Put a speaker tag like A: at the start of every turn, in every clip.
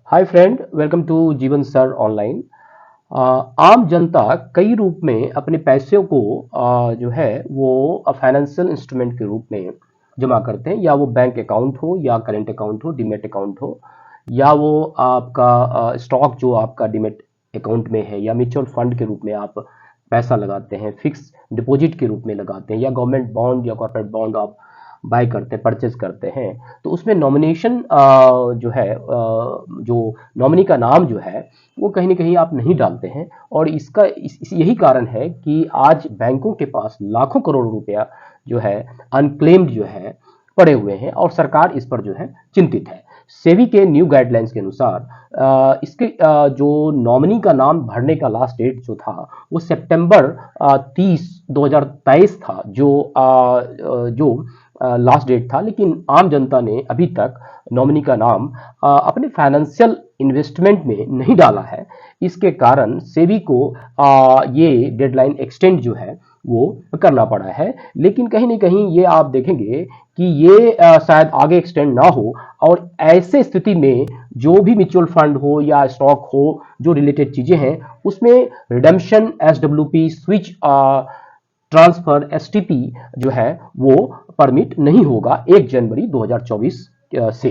A: Hi friend, welcome to जीवन sir online. आम जनता कई रूप में अपने पैसे को जो है वो फाइनेंशियल इंस्ट्रूमेंट के रूप में जमा करते हैं, या वो बैंक अकाउंट हो या करेंट अकाउंट हो, डीमैट अकाउंट हो, या वो आपका स्टॉक जो आपका डीमैट अकाउंट में है, या म्यूचुअल फंड के रूप में आप पैसा लगाते हैं, फिक्स डिपॉजिट के रूप में लगाते हैं, या गवर्नमेंट बॉन्ड या कॉर्पोरेट बॉन्ड आप बाय करते हैं, परचेज करते हैं। तो उसमें नॉमिनेशन जो है जो नॉमिनी का नाम जो है वो कहीं ना कहीं आप नहीं डालते हैं, और इसका यही कारण है कि आज बैंकों के पास लाखों करोड़ रुपया जो है अनक्लेम्ड जो है पड़े हुए हैं, और सरकार इस पर जो है चिंतित है। सेबी के न्यू गाइडलाइंस के अनुसार इसके जो नॉमिनी का नाम भरने का लास्ट डेट जो था वो सितंबर 30 2023 था, जो लास्ट डेट था। लेकिन आम जनता ने अभी तक नॉमिनी का नाम अपने फाइनेंशियल इन्वेस्टमेंट में नहीं डाला है। इसके कारण सेबी को ये डेडलाइन एक्सटेंड जो है वो करना पड़ा है। लेकिन कहीं ना कहीं ये आप देखेंगे कि ये शायद आगे एक्सटेंड ना हो, और ऐसे स्थिति में जो भी म्यूचुअल फंड हो या स्टॉक हो, जो रिलेटेड चीजें हैं, उसमें redemption, SWP, switch transfer, STP जो है वो परमिट नहीं होगा 1 जनवरी 2024 से।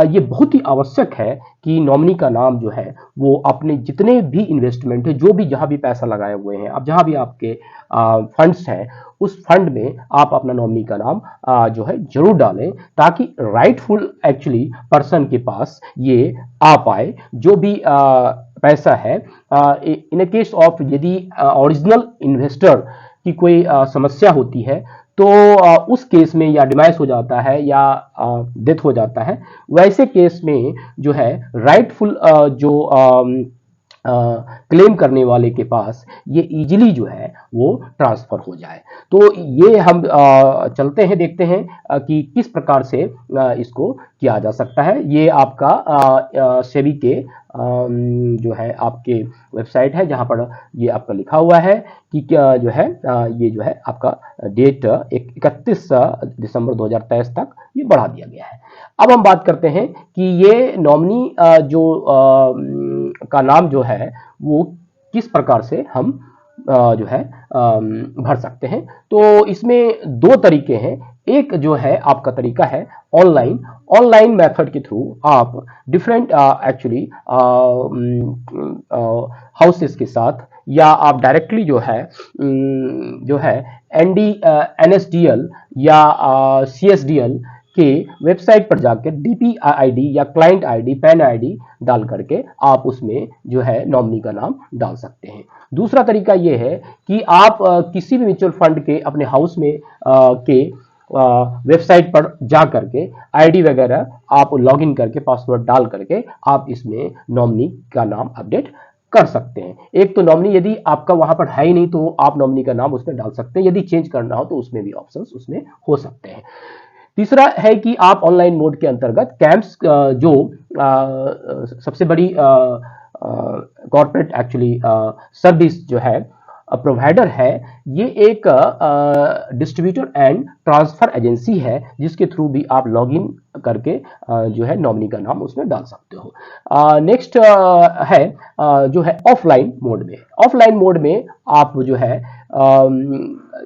A: ये बहुत ही आवश्यक है कि नॉमिनी का नाम जो है वो अपने जितने भी इन्वेस्टमेंट है, जो भी जहां भी पैसा लगाए हुए हैं, अब जहां भी आपके फंड्स हैं, उस फंड में आप अपना नॉमिनी का नाम जो है जरूर डालें, ताकि राइटफुल एक्चुअली पर्सन के पास ये आ पाए जो भी पैसा है। इन केस ऑफ यदि ओरिजिनल इन्वेस्टर की कोई समस्या होती है, तो उस केस में या डिमाइस हो जाता है या डेथ हो जाता है, वैसे केस में जो है राइटफुल जो क्लेम करने वाले के पास ये इजीली जो है वो ट्रांसफर हो जाए। तो ये हम चलते हैं, देखते हैं कि किस प्रकार से इसको किया जा सकता है। ये आपका सेबी के जो है आपके वेबसाइट है, जहां पर ये आपका लिखा हुआ है कि क्या जो है ये जो है आपका डेट 31 दिसंबर 2023 तक ये बढ़ा दिया गया है। अब हम बात करते हैं कि ये नॉमिनी जो का नाम जो है वो किस प्रकार से हम जो है भर सकते हैं। तो इसमें दो तरीके हैं। एक जो है आपका तरीका है ऑनलाइन। ऑनलाइन मेथड के थ्रू आप डिफरेंट एक्चुअली हाउसेस के साथ, या आप डायरेक्टली जो है एनएसडीएल या सीएसडीएल के वेबसाइट पर जाकर डीपी आईडी या क्लाइंट आईडी, पैन आईडी डाल करके आप उसमें जो है नॉमिनी का नाम डाल सकते हैं। दूसरा तरीका यह है कि आप किसी भी म्यूचुअल फंड के अपने हाउस में के वेबसाइट पर जा करके आईडी वगैरह आप लॉगिन करके पासवर्ड डाल करके आप इसमें नॉमिनी का नाम अपडेट कर सकते हैं। एक तो नॉमिनी यदि आपका वहां पर है ही नहीं, तो आप नॉमिनी का नाम उसमें डाल सकते हैं। यदि चेंज करना हो तो उसमें भी ऑप्शंस उसमें हो सकते हैं। तीसरा है कि आप ऑनलाइन मोड के अंतर्गत कैंप्स जो सबसे बड़ी कॉर्पोरेट एक्चुअली सर्विस जो है प्रोवाइडर है, ये एक डिस्ट्रीब्यूटर एंड ट्रांसफर एजेंसी है, जिसके थ्रू भी आप लॉगिन करके जो है नॉमिनी का नाम उसमें डाल सकते हो। नेक्स्ट है जो है ऑफलाइन मोड में। ऑफलाइन मोड में आप जो है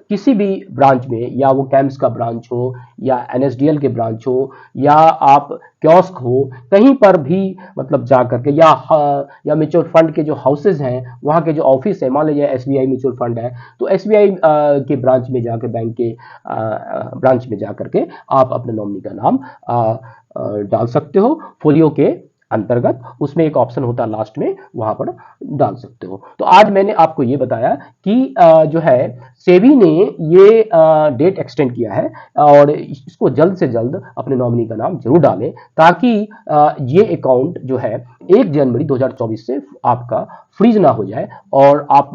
A: किसी भी ब्रांच में, या वो कैंप्स का ब्रांच हो या एनएसडीएल के ब्रांच हो या आप कियोस्क हो, कहीं पर भी मतलब जा करके, या म्यूचुअल फंड के जो हाउसेज हैं वहाँ के जो ऑफिस है, मान लीजिए एसबीआई म्यूचुअल फंड है, तो एसबीआई के ब्रांच में जाकर, बैंक के ब्रांच में जा करके आप अपने नॉमिनी का नाम डाल सकते हो। फोलियो के अंतर्गत उसमें एक ऑप्शन होता है लास्ट में, वहां पर डाल सकते हो। तो आज मैंने आपको ये बताया कि जो है सेबी ने ये डेट एक्सटेंड किया है, और इसको जल्द से जल्द अपने नॉमिनी का नाम जरूर डालें, ताकि ये अकाउंट जो है 1 जनवरी 2024 से आपका फ्रीज ना हो जाए, और आप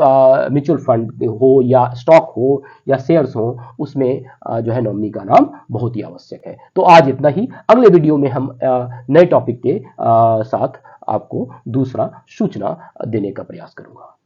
A: म्यूचुअल फंड हो या स्टॉक हो या शेयर्स हो, उसमें जो है नॉमिनी का नाम बहुत ही आवश्यक है। तो आज इतना ही। अगले वीडियो में हम नए टॉपिक के साथ आपको दूसरा सूचना देने का प्रयास करूंगा।